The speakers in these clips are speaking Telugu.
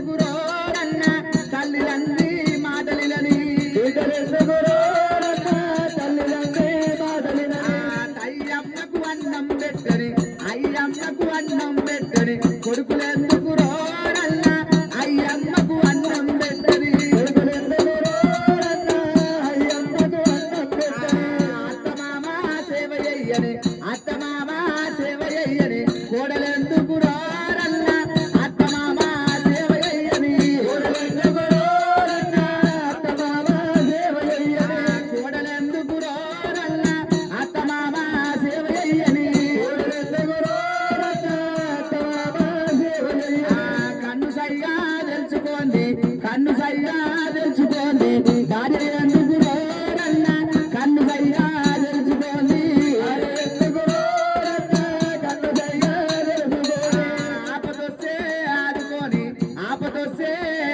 గురోరన్న తల్లిదండ్రి మాటలినని అయ్యమ్మకు అన్నం పెట్టని అయ్యమ్మకు అన్నం పెట్టని కొడుకులెందుకు రోరన్న అయ్యమ్మకు అన్నం పెట్టని అత్తమామ సేవ చెయ్యని అత్తమామ సేవ చెయ్యని కోడలెందుకు రోరన్న అత్తమామ సేవ చెయ్యని కోడలెందుకు రోరన్న అత్తమామ సేవ చెయ్యని కోడలెందుకు రోరన్న అత్తమామ సేవ చెయ్యని కోడలెందుకు రోరన్న అత్తమామ సేవ చెయ్యని కన్ను సయ్యా తెలుసుకోండి కన్ను సయ్యా తెలుసుకోండి భార్య ఎందుకు రోరన్న కన్ను సయ్యా తెలుసుకోండి ఎందుకు రోరన్న కన్ను సయ్యా తెలుసుకోండి ఆపదొస్తే ఆదుకొని ఆపదొస్తే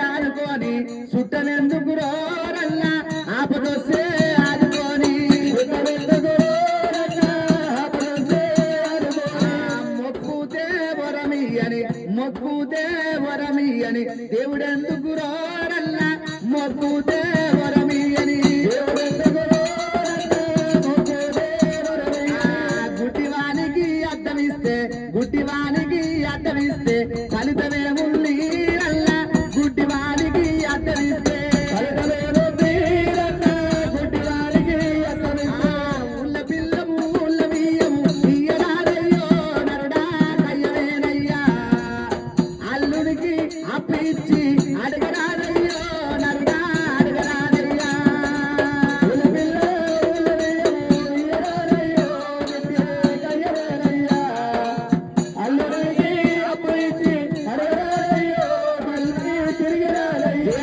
ఆదుకొని చుట్టనెందుకు రోరన్న ఆపదొస్తే ఆదుకొని చుట్టనెందుకు రోరన్న ఆపదొస్తే ఆదుకొని మొక్కుతే వరమియని మొక్కుతే వరమియని దేవుడెందుకు రోరన్న మొక్కుతే వరమియని దేవుడెందుకు రోరన్న మొక్కుతే వరమియని గుడ్డివానికి అద్దమిస్తే గుడ్డివానికి అద్దమిస్తే ఫలితమేముంది అల్ల గుడ్డివానికి అద్దమిస్తే ఫలితమేముంది అల్ల గుడ్డివానికి అద్దమిస్తే ఉల్ల పిల్లము ఉల్ల బియ్యము ఇయ్యరాదయ్యో నరుడా కయ్యవేనయ్యా అల్లుడికి అప్పిచ్చి అడగరాదయ్యో నరుడా అడగరాదయ్యా ఉల్ల పిల్ల ఉల్ల బియ్యము ఇయ్యరాదయ్యో కయ్యవేనయ్యా అల్లుడికి అప్పిచ్చి అడగరాదయ్యో మళ్ళీ తిరిగిరాదయ్యా